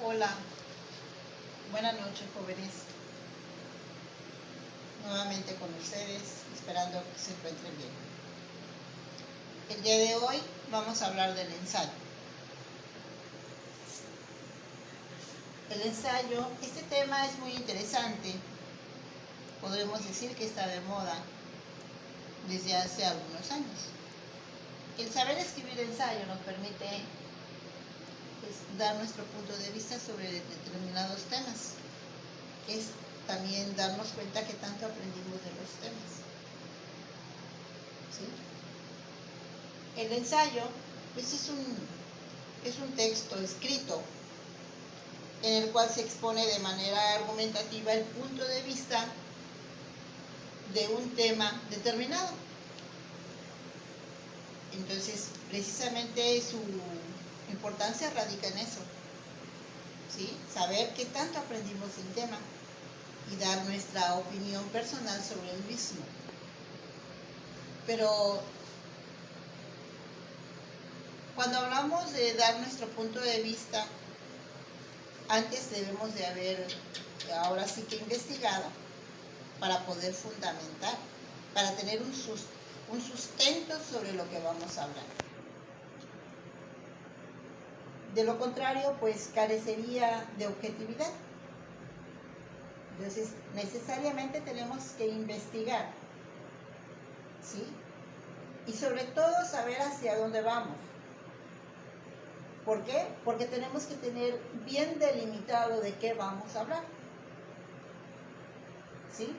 Hola, buenas noches jóvenes, nuevamente con ustedes, esperando que se encuentren bien. El día de hoy vamos a hablar del ensayo. El ensayo, este tema es muy interesante, podremos decir que está de moda desde hace algunos años. El saber escribir ensayo nos permite dar nuestro punto de vista sobre determinados temas. Es también darnos cuenta que tanto aprendimos de los temas. ¿Sí? El ensayo pues es un texto escrito en el cual se expone de manera argumentativa el punto de vista de un tema determinado. Entonces, precisamente su importancia radica en eso, ¿sí? Saber qué tanto aprendimos del tema y dar nuestra opinión personal sobre el mismo. Pero cuando hablamos de dar nuestro punto de vista, antes debemos de haber, ahora sí que investigado, para poder fundamentar, para tener un sustento sobre lo que vamos a hablar. De lo contrario, pues carecería de objetividad. Entonces, necesariamente tenemos que investigar, ¿sí? Y sobre todo saber hacia dónde vamos. ¿Por qué? Porque tenemos que tener bien delimitado de qué vamos a hablar, ¿sí?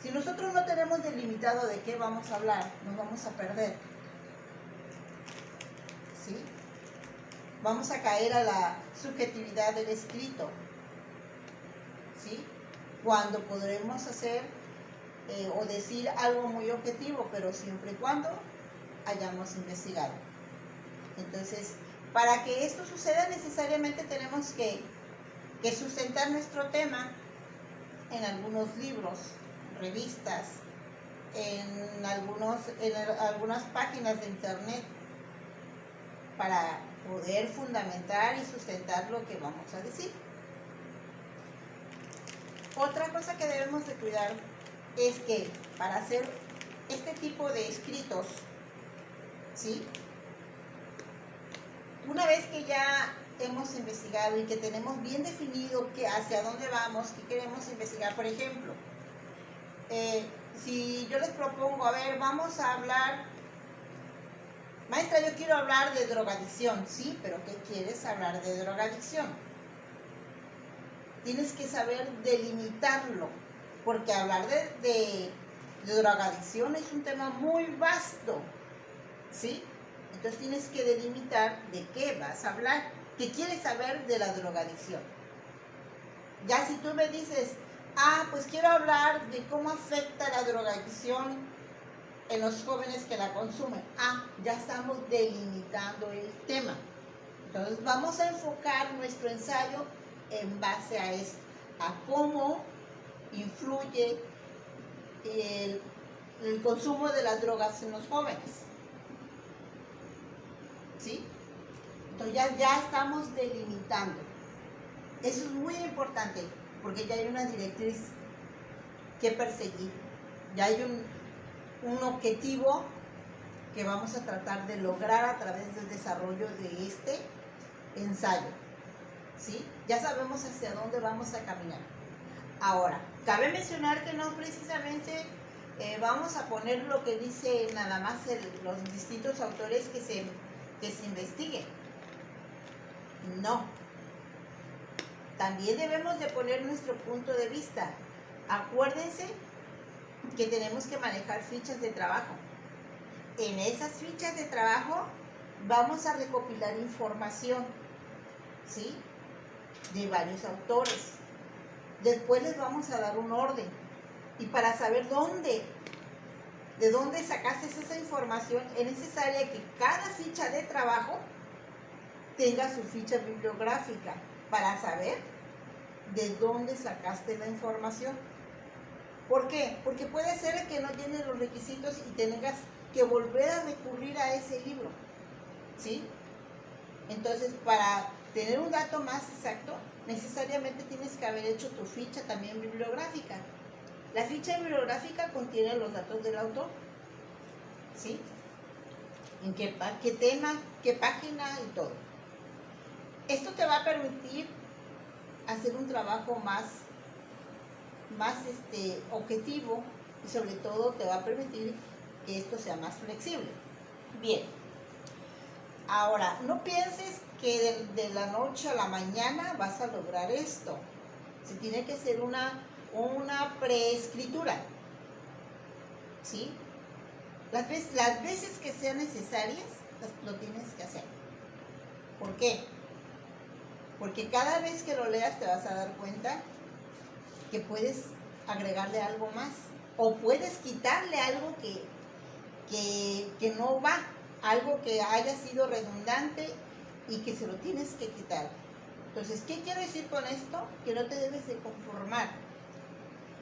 Si nosotros no tenemos delimitado de qué vamos a hablar, nos vamos a perder, ¿sí? Vamos a caer a la subjetividad del escrito, ¿sí? Cuando podremos hacer o decir algo muy objetivo, pero siempre y cuando hayamos investigado. Entonces, para que esto suceda necesariamente tenemos que sustentar nuestro tema en algunos libros, revistas, en algunas páginas de internet, para poder fundamentar y sustentar lo que vamos a decir. Otra cosa que debemos de cuidar es que para hacer este tipo de escritos, ¿sí? Una vez que ya hemos investigado y que tenemos bien definido hacia dónde vamos, qué queremos investigar, por ejemplo, si yo les propongo, a ver, vamos a hablar, maestra, yo quiero hablar de drogadicción, sí, pero ¿qué quieres hablar de drogadicción? Tienes que saber delimitarlo, porque hablar de drogadicción es un tema muy vasto, ¿sí? Entonces tienes que delimitar de qué vas a hablar, qué quieres saber de la drogadicción. Ya si tú me dices, pues quiero hablar de cómo afecta la drogadicción en los jóvenes que la consumen. Ya estamos delimitando el tema. Entonces vamos a enfocar nuestro ensayo en base a esto, a cómo influye el consumo de las drogas en los jóvenes, ¿sí? Entonces ya estamos delimitando. Eso es muy importante, porque ya hay una directriz que perseguir, ya hay un objetivo que vamos a tratar de lograr a través del desarrollo de este ensayo, ¿sí? Ya sabemos hacia dónde vamos a caminar. Ahora, cabe mencionar que no precisamente vamos a poner lo que dice nada más los distintos autores que se investiguen. No. También debemos de poner nuestro punto de vista. Acuérdense que tenemos que manejar fichas de trabajo. En esas fichas de trabajo vamos a recopilar información, ¿sí? De varios autores. Después les vamos a dar un orden. Y para saber de dónde sacaste esa información, es necesaria que cada ficha de trabajo tenga su ficha bibliográfica para saber de dónde sacaste la información. ¿Por qué? Porque puede ser que no tienes los requisitos y tengas que volver a recurrir a ese libro, ¿sí? Entonces, para tener un dato más exacto, necesariamente tienes que haber hecho tu ficha también bibliográfica. La ficha bibliográfica contiene los datos del autor, ¿sí? En qué tema, qué página y todo. Esto te va a permitir hacer un trabajo más objetivo, y sobre todo te va a permitir que esto sea más flexible. Bien, ahora no pienses que de la noche a la mañana vas a lograr esto. Se tiene que hacer una preescritura, ¿sí? Las veces que sean necesarias lo tienes que hacer. ¿Por qué? Porque cada vez que lo leas te vas a dar cuenta que puedes agregarle algo más, o puedes quitarle algo que no va, algo que haya sido redundante y que se lo tienes que quitar. Entonces, ¿qué quiero decir con esto? Que no te debes de conformar,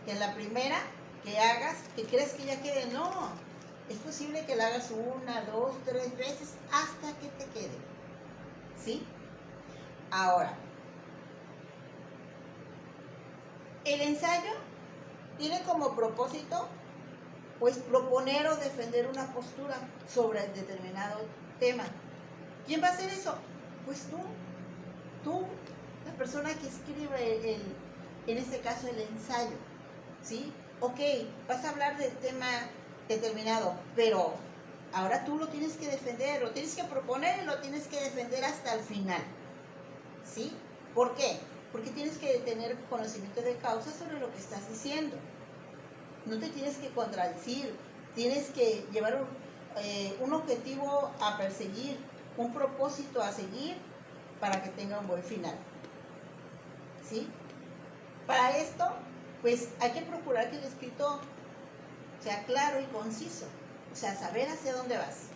que en la primera que hagas, que crees que ya quede, no, es posible que la hagas 1, 2, 3 veces hasta que te quede, ¿sí? Ahora, el ensayo tiene como propósito, pues, proponer o defender una postura sobre el determinado tema. ¿Quién va a hacer eso? Pues tú, la persona que escribe en este caso el ensayo, ¿sí? Ok, vas a hablar del tema determinado, pero ahora tú lo tienes que defender, lo tienes que proponer y lo tienes que defender hasta el final, ¿sí? ¿Por qué? Porque tienes que tener conocimiento de causa sobre lo que estás diciendo. No te tienes que contradecir, tienes que llevar un objetivo a perseguir, un propósito a seguir para que tenga un buen final, ¿sí? Para esto, pues hay que procurar que el escrito sea claro y conciso, o sea, saber hacia dónde vas,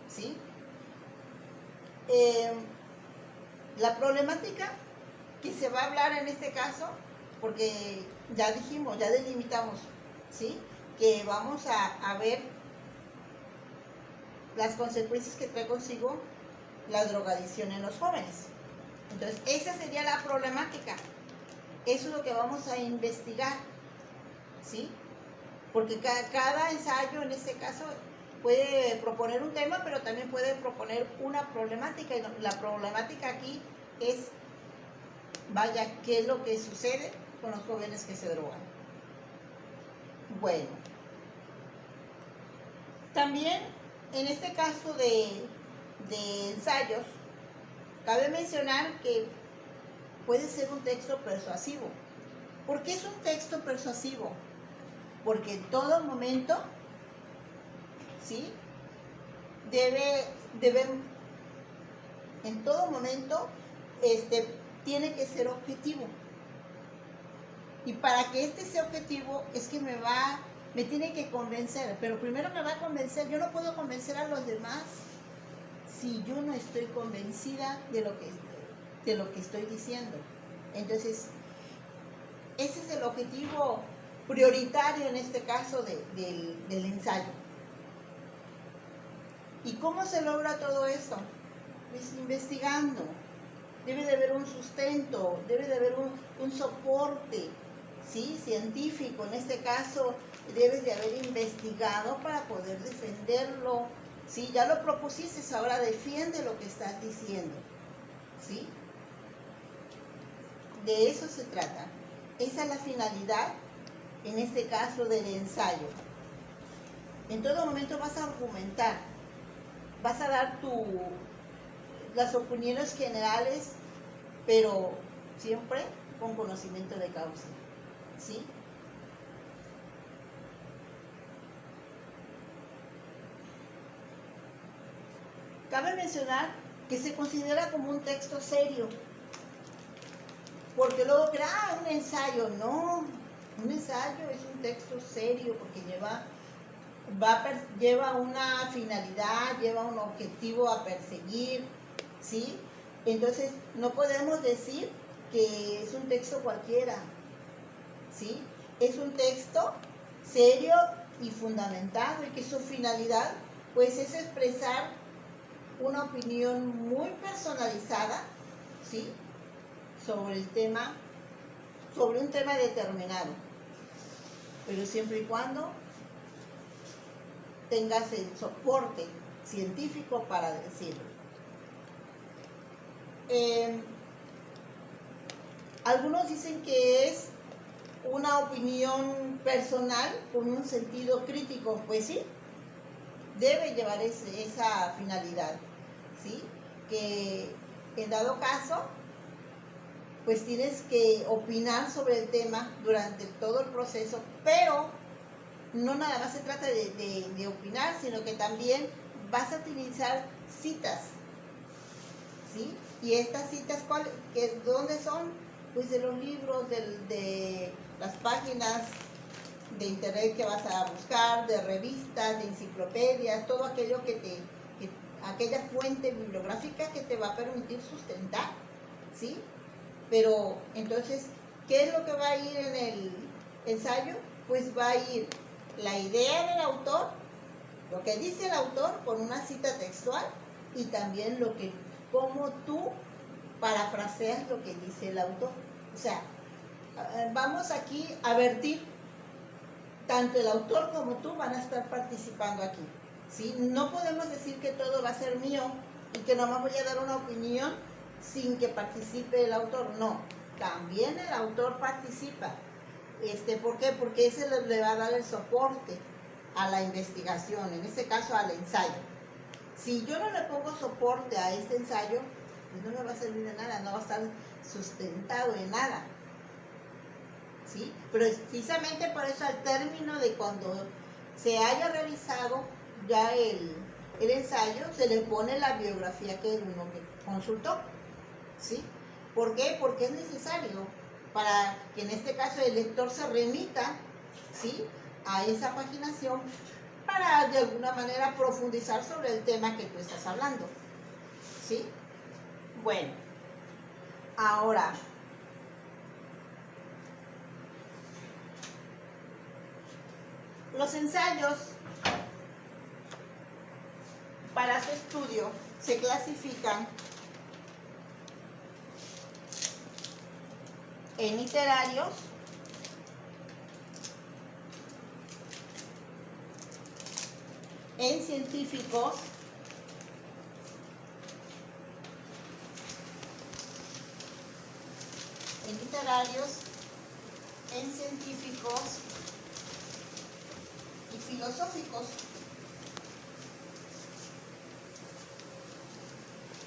¿sí? La problemática que se va a hablar en este caso, porque ya dijimos, ya delimitamos, ¿sí? Que vamos a ver las consecuencias que trae consigo la drogadicción en los jóvenes. Entonces, esa sería la problemática. Eso es lo que vamos a investigar, ¿sí? Porque cada ensayo, en este caso, puede proponer un tema, pero también puede proponer una problemática. Y la problemática aquí es, vaya, ¿qué es lo que sucede con los jóvenes que se drogan? Bueno, también en este caso de ensayos, cabe mencionar que puede ser un texto persuasivo. ¿Por qué es un texto persuasivo? Porque en todo momento, ¿sí? En todo momento, tiene que ser objetivo. Y para que sea objetivo, es que me tiene que convencer. Pero primero me va a convencer. Yo no puedo convencer a los demás si yo no estoy convencida de lo que estoy diciendo. Entonces, ese es el objetivo prioritario en este caso del ensayo. ¿Y cómo se logra todo esto? Pues investigando. Debe de haber un sustento, debe de haber un soporte, ¿sí? Científico. En este caso, debes de haber investigado para poder defenderlo. ¿Sí? Ya lo propusiste, ahora defiende lo que estás diciendo, ¿sí? De eso se trata. Esa es la finalidad, en este caso, del ensayo. En todo momento vas a argumentar, vas a dar las opiniones generales, pero siempre con conocimiento de causa, ¿sí? Cabe mencionar que se considera como un texto serio, porque luego un ensayo, no, un ensayo es un texto serio porque lleva una finalidad, lleva un objetivo a perseguir, ¿sí? Entonces, no podemos decir que es un texto cualquiera, ¿sí? Es un texto serio y fundamentado, y que su finalidad, pues, es expresar una opinión muy personalizada, ¿sí? Sobre un tema determinado, pero siempre y cuando tengas el soporte científico para decirlo. Algunos dicen que es una opinión personal con un sentido crítico, pues sí, debe llevar esa finalidad, ¿sí? Que en dado caso, pues tienes que opinar sobre el tema durante todo el proceso, pero no nada más se trata de opinar, sino que también vas a utilizar citas, ¿sí? Y estas citas, ¿dónde son? Pues de los libros, de las páginas de internet que vas a buscar, de revistas, de enciclopedias, todo aquello aquella fuente bibliográfica que te va a permitir sustentar, ¿sí? Pero entonces, ¿qué es lo que va a ir en el ensayo? Pues va a ir la idea del autor, lo que dice el autor con una cita textual, y también cómo tú parafraseas lo que dice el autor. O sea, vamos aquí a vertir, tanto el autor como tú van a estar participando aquí, ¿sí? No podemos decir que todo va a ser mío y que nomás voy a dar una opinión sin que participe el autor. No, también el autor participa. ¿Por qué? Porque ese le va a dar el soporte a la investigación, en este caso al ensayo. Si yo no le pongo soporte a este ensayo, pues no me va a servir de nada, no va a estar sustentado en nada, ¿sí? Pero precisamente por eso, al término de cuando se haya realizado ya el ensayo, se le pone la biografía que uno consultó, ¿sí? ¿Por qué? Porque es necesario para que en este caso el lector se remita, ¿sí?, a esa paginación para de alguna manera profundizar sobre el tema que tú estás hablando, ¿sí? Bueno, ahora, los ensayos para su estudio se clasifican en literarios, en científicos, en científicos y filosóficos,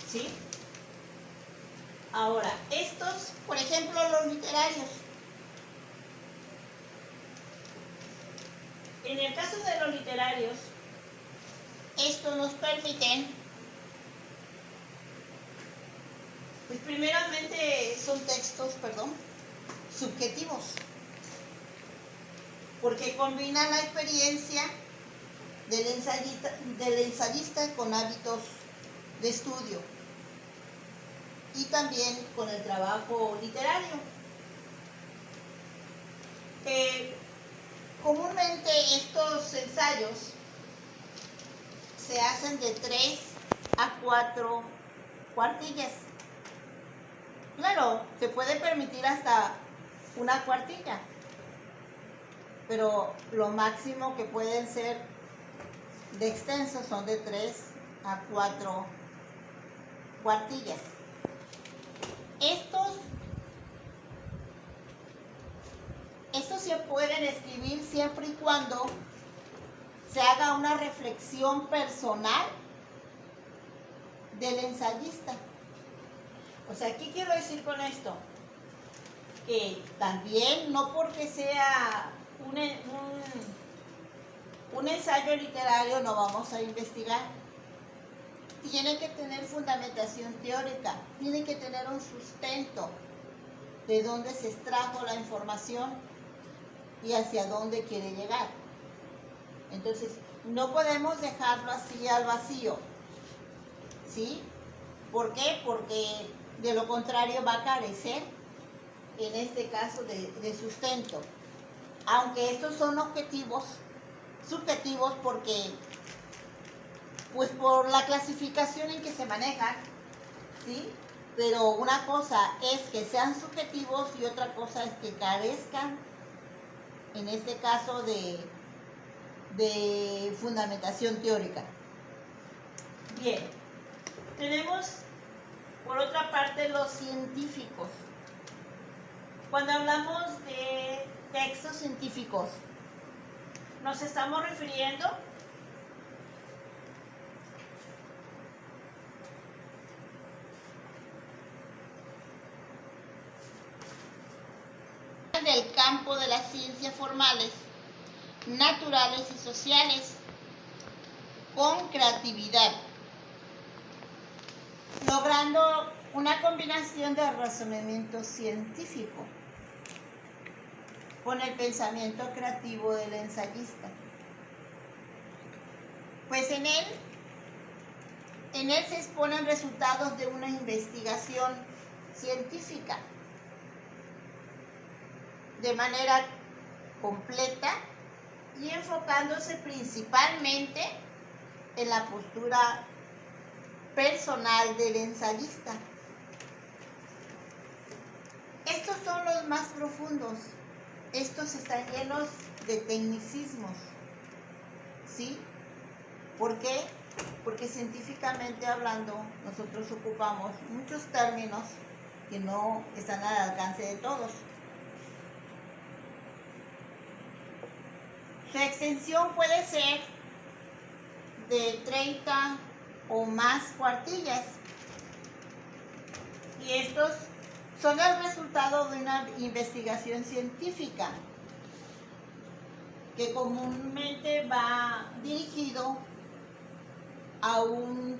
¿sí? Ahora, estos, por ejemplo, los literarios. En el caso de los literarios, estos nos permiten, pues primeramente son textos, subjetivos, porque combinan la experiencia del ensayista con hábitos de estudio y también con el trabajo literario. Comúnmente estos ensayos se hacen de 3 a 4 cuartillas. Claro, se puede permitir hasta una cuartilla, pero lo máximo que pueden ser de extenso son de 3 a 4 cuartillas. Estos se pueden escribir siempre y cuando se haga una reflexión personal del ensayista. O sea, ¿qué quiero decir con esto? Que también, no porque sea un ensayo literario, no vamos a investigar. Tiene que tener fundamentación teórica, tiene que tener un sustento de dónde se extrajo la información y hacia dónde quiere llegar. Entonces, no podemos dejarlo así al vacío, ¿sí? ¿Por qué? Porque de lo contrario va a carecer, en este caso, de sustento. Aunque estos son objetivos, subjetivos, porque Pues por la clasificación en que se maneja, ¿sí? Pero una cosa es que sean subjetivos y otra cosa es que carezcan, en este caso, de fundamentación teórica. Bien, tenemos por otra parte los científicos. Cuando hablamos de textos científicos, nos estamos refiriendo del campo de las ciencias formales, naturales y sociales, con creatividad, logrando una combinación de razonamiento científico con el pensamiento creativo del ensayista. Pues en él se exponen resultados de una investigación científica de manera completa y enfocándose principalmente en la postura personal del ensayista. Estos son los más profundos. Estos están llenos de tecnicismos, ¿sí? ¿Por qué? Porque científicamente hablando, nosotros ocupamos muchos términos que no están al alcance de todos. Su extensión puede ser de 30 o más cuartillas. Y estos son el resultado de una investigación científica que comúnmente va dirigido a un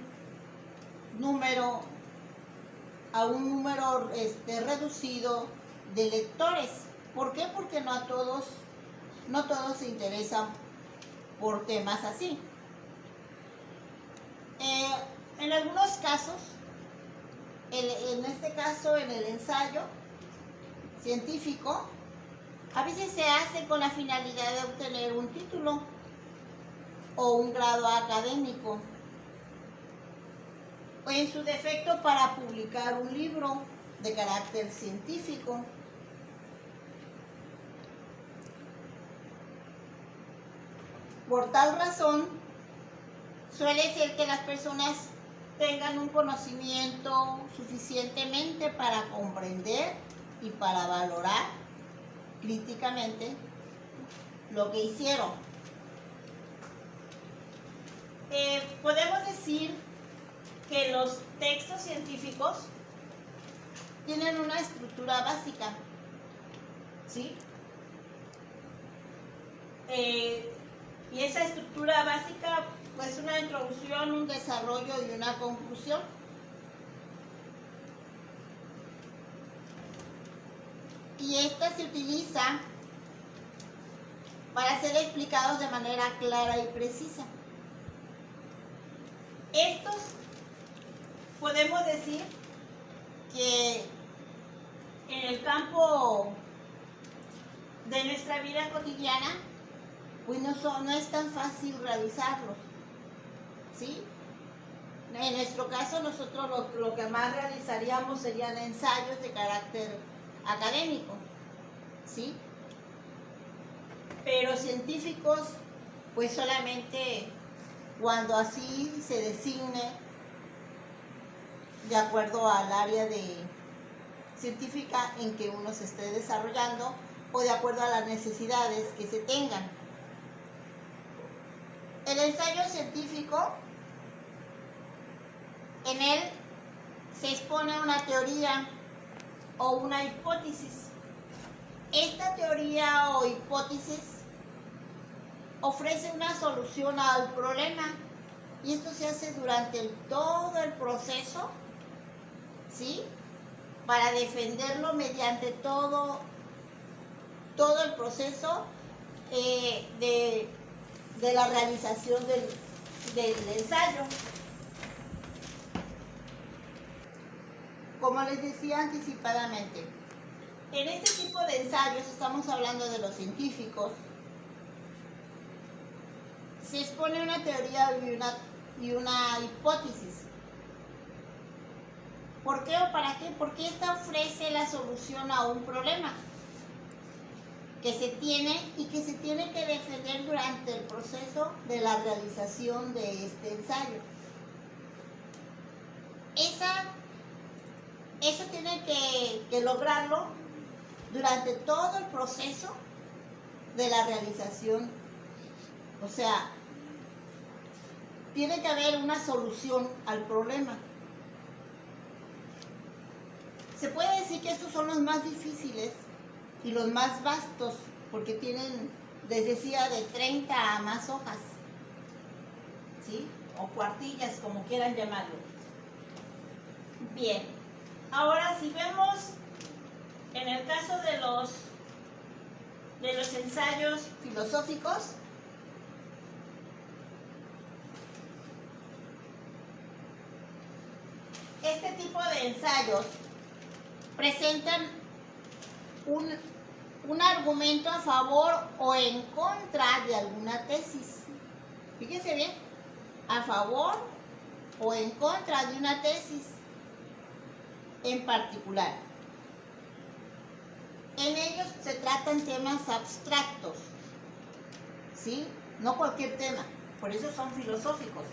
número reducido de lectores. ¿Por qué? Porque no todos se interesan por temas así. En algunos casos, en este caso en el ensayo científico, a veces se hace con la finalidad de obtener un título o un grado académico, o en su defecto para publicar un libro de carácter científico. Por tal razón, suele ser que las personas tengan un conocimiento suficientemente para comprender y para valorar críticamente lo que hicieron. Podemos decir que los textos científicos tienen una estructura básica, ¿sí? Y esa estructura básica, pues una introducción, un desarrollo y una conclusión. Y esta se utiliza para ser explicados de manera clara y precisa. Estos podemos decir que en el campo de nuestra vida cotidiana, pues no es tan fácil realizarlos, ¿sí? En nuestro caso, nosotros lo que más realizaríamos serían ensayos de carácter académico, ¿sí? Pero científicos, pues solamente cuando así se designe de acuerdo al área científica en que uno se esté desarrollando o de acuerdo a las necesidades que se tengan. El ensayo científico, en él se expone una teoría o una hipótesis. Esta teoría o hipótesis ofrece una solución al problema y esto se hace durante todo el proceso, ¿sí? Para defenderlo mediante todo el proceso de la realización del ensayo. Como les decía anticipadamente, en este tipo de ensayos, estamos hablando de los científicos, se expone una teoría y una hipótesis. ¿Por qué o para qué? Porque esta ofrece la solución a un problema que se tiene y que se tiene que defender durante el proceso de la realización de este ensayo. Eso tiene que lograrlo durante todo el proceso de la realización. O sea, tiene que haber una solución al problema. Se puede decir que estos son los más difíciles y los más vastos, porque tienen, les decía, de 30 a más hojas, ¿sí? O cuartillas, como quieran llamarlo. Bien, ahora si vemos en el caso de los ensayos filosóficos, este tipo de ensayos presentan un argumento a favor o en contra de alguna tesis. Fíjense bien, a favor o en contra de una tesis en particular. En ellos se tratan temas abstractos, ¿sí? No cualquier tema, por eso son filosóficos.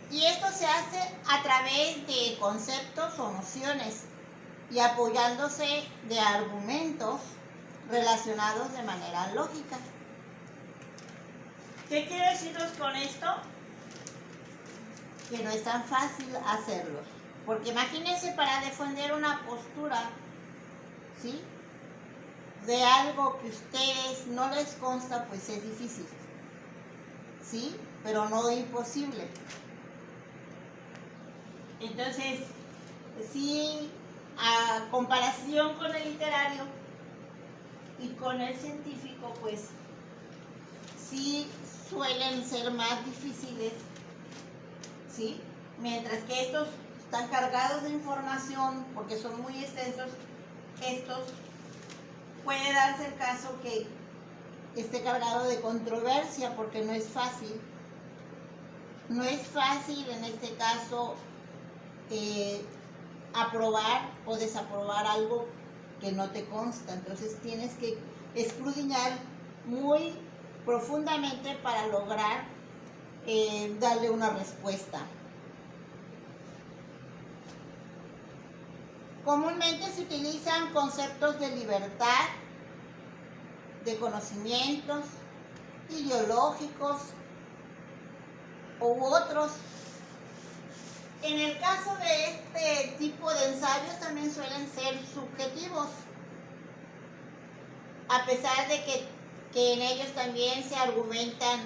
Y esto se hace a través de conceptos o nociones y apoyándose de argumentos relacionados de manera lógica. ¿Qué quiero deciros con esto? Que no es tan fácil hacerlos. Porque imagínense, para defender una postura, ¿sí?, de algo que a ustedes no les consta, pues es difícil, ¿sí? Pero no imposible. Entonces, sí, a comparación con el literario y con el científico, pues sí suelen ser más difíciles, ¿sí? Mientras que estos están cargados de información, porque son muy extensos, estos puede darse el caso que esté cargado de controversia, porque no es fácil. No es fácil en este caso aprobar o desaprobar algo que no te consta. Entonces tienes que escudriñar muy profundamente para lograr darle una respuesta. Comúnmente se utilizan conceptos de libertad, de conocimientos, ideológicos u otros. En el caso de este tipo de ensayos también suelen ser subjetivos, a pesar de que en ellos también se argumentan,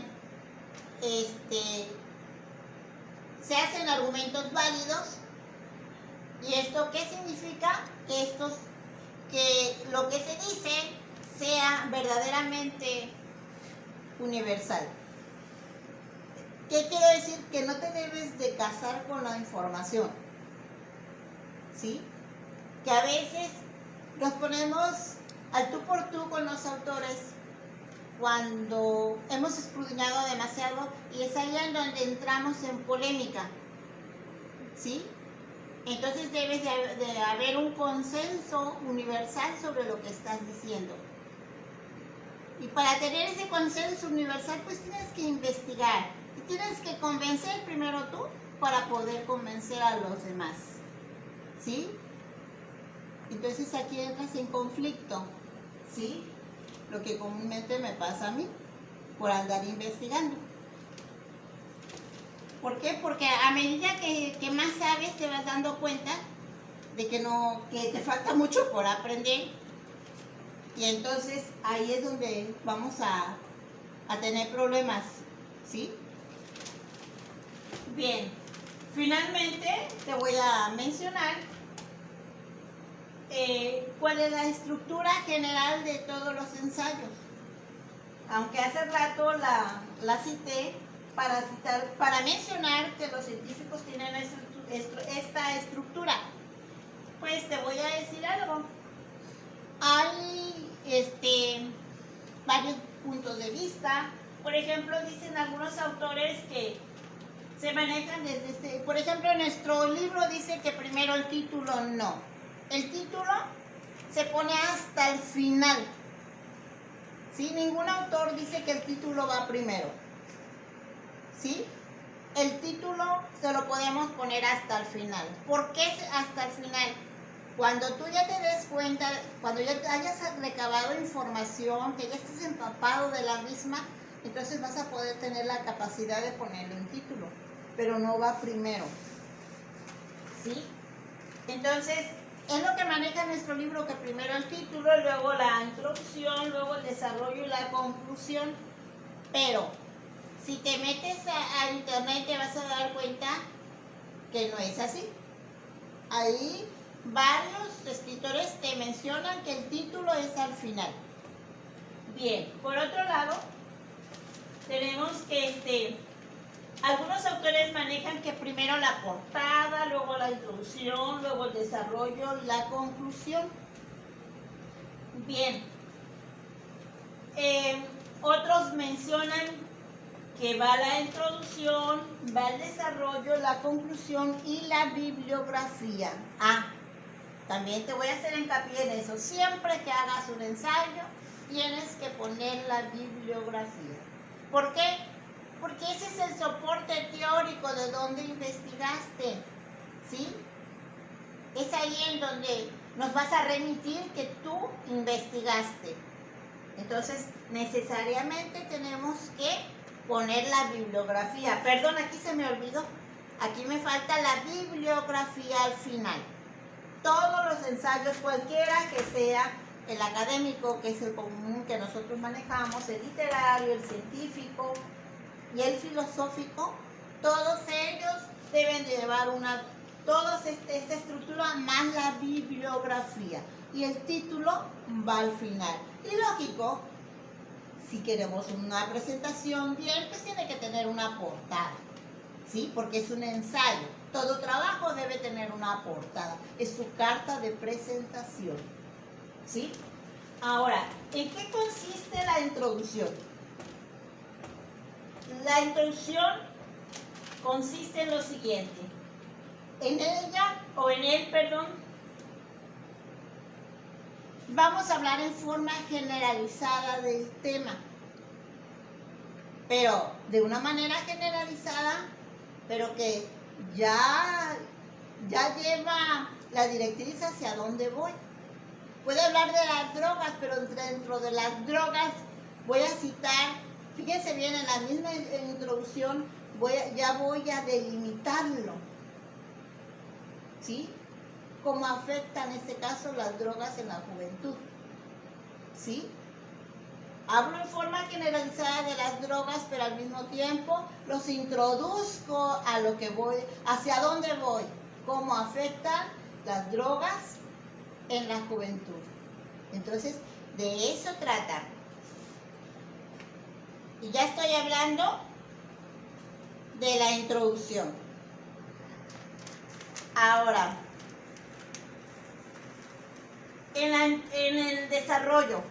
se hacen argumentos válidos. ¿Y esto qué significa? Que lo que se dice sea verdaderamente universal. ¿Qué quiero decir? Que no te debes de casar con la información, ¿sí? Que a veces nos ponemos al tú por tú con los autores cuando hemos escudriñado demasiado, y es ahí en donde entramos en polémica, ¿sí? Entonces debes de haber un consenso universal sobre lo que estás diciendo. Y para tener ese consenso universal, pues tienes que investigar. Y tienes que convencer primero tú para poder convencer a los demás, ¿sí? Entonces aquí entras en conflicto, ¿sí? Lo que comúnmente me pasa a mí por andar investigando. ¿Por qué? Porque a medida que más sabes, te vas dando cuenta de que te falta mucho por aprender. Y entonces ahí es donde vamos a tener problemas, ¿sí? Bien, finalmente te voy a mencionar cuál es la estructura general de todos los ensayos. Aunque hace rato la cité para mencionar que los científicos tienen esta estructura. Pues te voy a decir algo. Hay varios puntos de vista. Por ejemplo, dicen algunos autores que se manejan desde por ejemplo, en nuestro libro dice que primero el título no. El título se pone hasta el final. ¿Sí? Ningún autor dice que el título va primero. ¿Sí? El título se lo podemos poner hasta el final. ¿Por qué hasta el final? Cuando tú ya te des cuenta, cuando ya hayas recabado información, que ya estés empapado de la misma, entonces vas a poder tener la capacidad de ponerle un título, pero no va primero. ¿Sí? Entonces, es lo que maneja nuestro libro, que primero el título, luego la introducción, luego el desarrollo y la conclusión. Pero, si te metes a internet te vas a dar cuenta que no es así. Ahí varios escritores te mencionan que el título es al final. Bien, por otro lado, tenemos que algunos autores manejan que primero la portada, luego la introducción, luego el desarrollo, la conclusión. Bien, otros mencionan que va la introducción, va el desarrollo, la conclusión y la bibliografía. También te voy a hacer hincapié en eso. Siempre que hagas un ensayo, tienes que poner la bibliografía. ¿Por qué? Porque ese es el soporte teórico de donde investigaste. ¿Sí? Es ahí en donde nos vas a remitir que tú investigaste. Entonces, necesariamente tenemos que poner la bibliografía. Perdón, aquí se me olvidó. Aquí me falta la bibliografía al final. Todos los ensayos, cualquiera que sea, el académico, que es el común que nosotros manejamos, el literario, el científico y el filosófico, todos ellos deben llevar esta estructura más la bibliografía. Y el título va al final. Y lógico, si queremos una presentación bien, pues tiene que tener una portada. ¿Sí? Porque es un ensayo. Todo trabajo debe tener una portada. Es su carta de presentación. ¿Sí? Ahora, ¿en qué consiste la introducción? La introducción consiste en lo siguiente. En él, vamos a hablar en forma generalizada del tema. Pero de una manera generalizada, pero que ya lleva la directriz hacia dónde voy. Puedo hablar de las drogas, pero dentro de las drogas voy a citar, fíjense bien, en la misma introducción ya voy a delimitarlo. ¿Sí? Cómo afectan en este caso las drogas en la juventud. ¿Sí? Hablo en forma generalizada de las drogas, pero al mismo tiempo los introduzco a lo que voy, hacia dónde voy, cómo afectan las drogas en la juventud. Entonces, de eso trata. Y ya estoy hablando de la introducción. Ahora, en el desarrollo,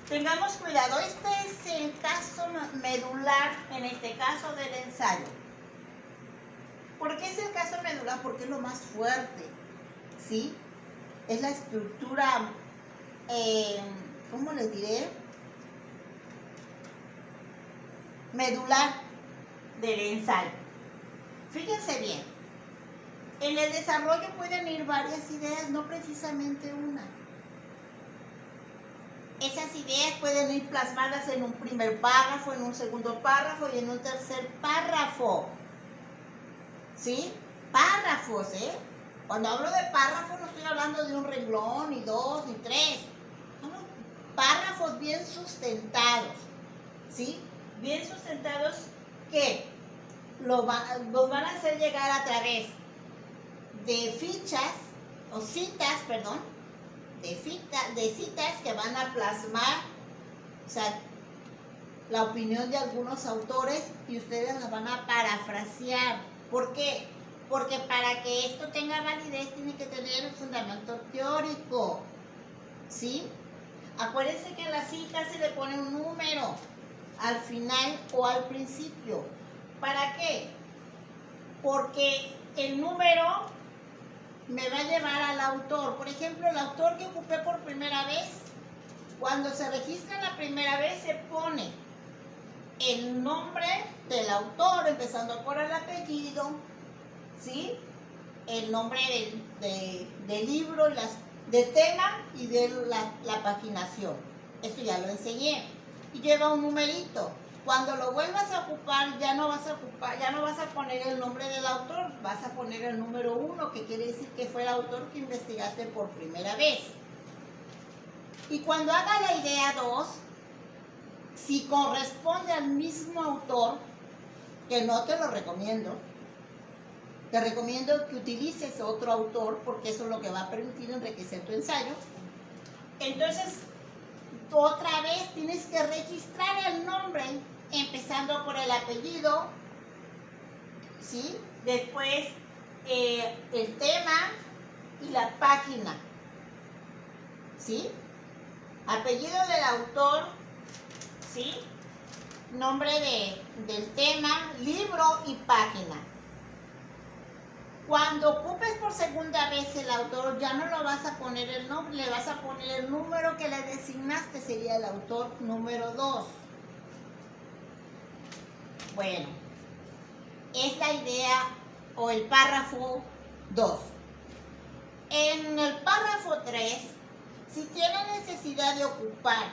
tengamos cuidado, este es el caso medular, en este caso del ensayo. ¿Por qué es el caso medular? Porque es lo más fuerte, ¿sí? Es la estructura, ¿cómo les diré? Medular del ensayo. Fíjense bien, en el desarrollo pueden ir varias ideas, no precisamente una. Esas ideas pueden ir plasmadas en un primer párrafo, en un segundo párrafo y en un tercer párrafo. ¿Sí? Párrafos, ¿eh? Cuando hablo de párrafos no estoy hablando de un renglón, ni dos, ni tres. No, párrafos bien sustentados. ¿Sí? Bien sustentados que los van a hacer llegar a través de fichas, o citas, perdón, de citas que van a plasmar, o sea, la opinión de algunos autores y ustedes la van a parafrasear. ¿Por qué? Porque para que esto tenga validez tiene que tener un fundamento teórico, ¿sí? Acuérdense que en la cita se le pone un número al final o al principio. ¿Para qué? Porque el número me va a llevar al autor. Por ejemplo, el autor que ocupé por primera vez, cuando se registra la primera vez se pone el nombre del autor, empezando por el apellido, ¿sí? El nombre del libro, del tema y de la paginación. Esto ya lo enseñé. Y lleva un numerito. Cuando lo vuelvas a ocupar, ya no vas a poner el nombre del autor, vas a poner el número 1, que quiere decir que fue el autor que investigaste por primera vez. Y cuando haga la idea 2, si corresponde al mismo autor, que no te lo recomiendo, te recomiendo que utilices otro autor, porque eso es lo que va a permitir enriquecer tu ensayo. Entonces, otra vez tienes que registrar el nombre, empezando por el apellido, ¿sí? Después el tema y la página, ¿sí? Apellido del autor, ¿sí? Nombre del tema, libro y página. Cuando ocupes por segunda vez el autor, ya no lo vas a poner el nombre, le vas a poner el número que le designaste, sería el autor número 2. Bueno, es la idea o el párrafo 2. En el párrafo 3, si tiene necesidad de ocupar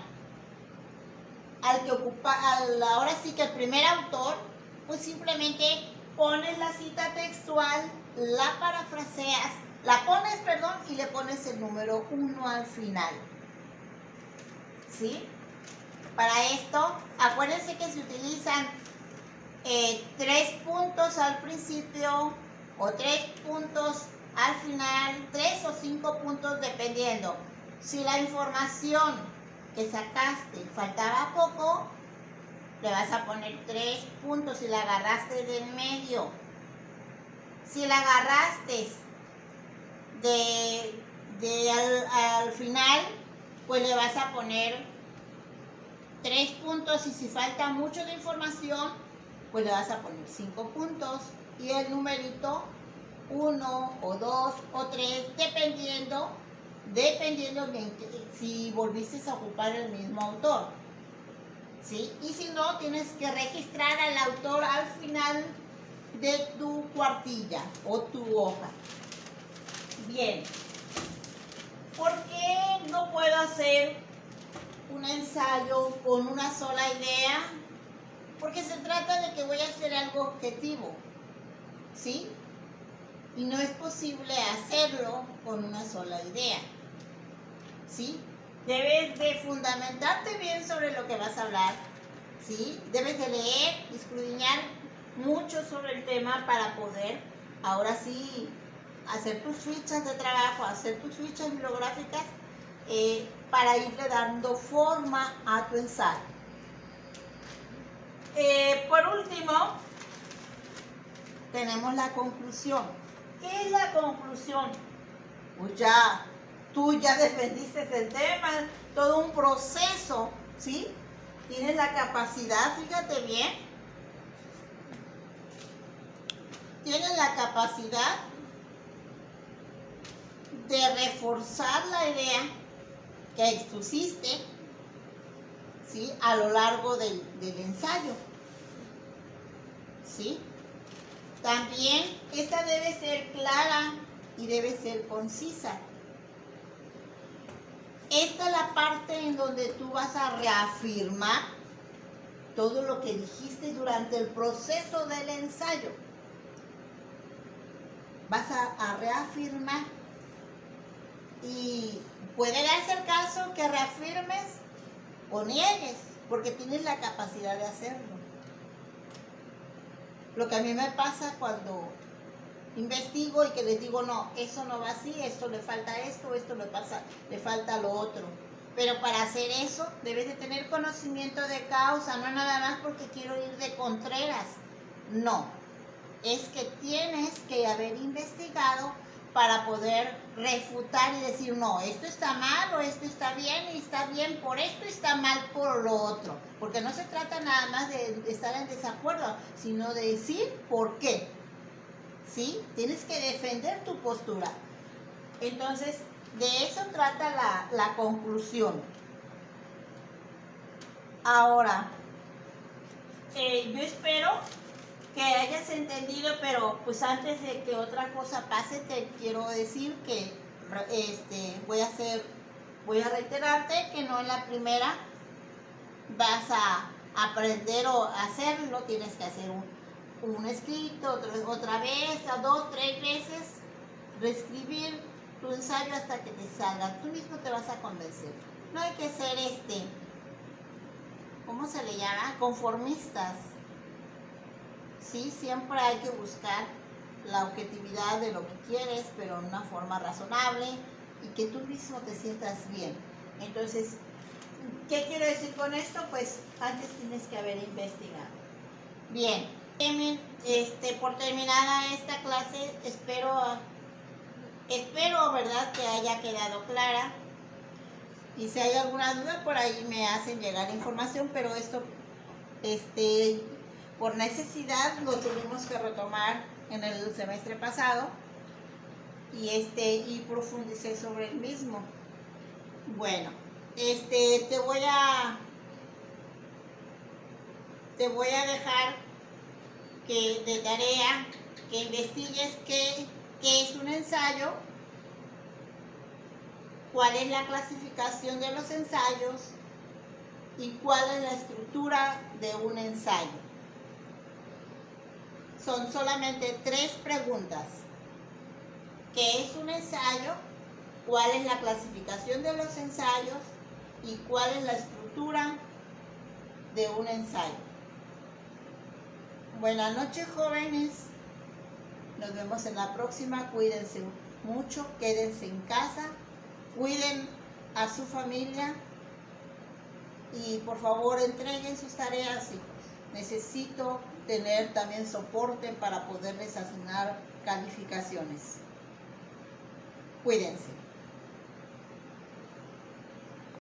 ahora sí que el primer autor, pues simplemente pones la cita textual, la parafraseas, y le pones el número 1 al final. ¿Sí? Para esto, acuérdense que se utilizan 3 puntos al principio o 3 puntos al final, 3 o 5 puntos dependiendo. Si la información que sacaste faltaba poco, le vas a poner 3 puntos si la agarraste del medio. Si la agarraste al final, pues le vas a poner 3 puntos, y si falta mucho de información, pues le vas a poner 5 puntos y el numerito 1 o 2 o 3, dependiendo de si volviste a ocupar el mismo autor, ¿sí? Y si no, tienes que registrar al autor al final de tu cuartilla o tu hoja. Bien, ¿por qué no puedo hacer un ensayo con una sola idea? Porque se trata de que voy a hacer algo objetivo, ¿sí? Y no es posible hacerlo con una sola idea, ¿sí? Debes de fundamentarte bien sobre lo que vas a hablar, ¿sí? Debes de leer, escudriñar mucho sobre el tema para poder, ahora sí, hacer tus fichas de trabajo, hacer tus fichas bibliográficas, para irle dando forma a tu ensayo. Por último, tenemos la conclusión. ¿Qué es la conclusión? Pues tú ya defendiste el tema, todo un proceso, ¿sí? Tienes la capacidad, fíjate bien, tienes la capacidad de reforzar la idea que expusiste, ¿sí? A lo largo del ensayo, ¿sí? También esta debe ser clara y debe ser concisa. Esta es la parte en donde tú vas a reafirmar todo lo que dijiste durante el proceso del ensayo. Vas a reafirmar, y puede darse el caso que reafirmes o niegues, porque tienes la capacidad de hacerlo. Lo que a mí me pasa cuando investigo y que les digo, no, eso no va así, esto le falta esto le falta lo otro. Pero para hacer eso debes de tener conocimiento de causa, no nada más porque quiero ir de Contreras. No, es que tienes que haber investigado para poder refutar y decir, no, esto está mal o esto está bien y está bien por esto y está mal por lo otro. Porque no se trata nada más de estar en desacuerdo, sino de decir por qué. ¿Sí? Tienes que defender tu postura. Entonces, de eso trata la conclusión. Ahora, yo espero que hayas entendido, pero pues antes de que otra cosa pase, te quiero decir que voy a reiterarte que no en la primera vas a aprender o hacerlo, tienes que hacer un escrito, otra vez, 2, 3 veces, reescribir tu ensayo hasta que te salga. Tú mismo te vas a convencer. No hay que ser ¿cómo se le llama? Conformistas. Sí, siempre hay que buscar la objetividad de lo que quieres, pero en una forma razonable y que tú mismo te sientas bien. Entonces, ¿qué quiero decir con esto? Pues antes tienes que haber investigado. Bien, por terminada esta clase, espero, ¿verdad?, que haya quedado clara. Y si hay alguna duda, por ahí me hacen llegar información, pero esto, por necesidad lo tuvimos que retomar en el semestre pasado y profundicé sobre el mismo. Bueno, te voy a dejar de tarea que investigues qué es un ensayo, cuál es la clasificación de los ensayos y cuál es la estructura de un ensayo. Son solamente 3 preguntas. ¿Qué es un ensayo? ¿Cuál es la clasificación de los ensayos? ¿Y cuál es la estructura de un ensayo? Buenas noches, jóvenes. Nos vemos en la próxima. Cuídense mucho, quédense en casa, cuiden a su familia y por favor entreguen sus tareas, hijos. Necesito tener también soporte para poderles asignar calificaciones. Cuídense.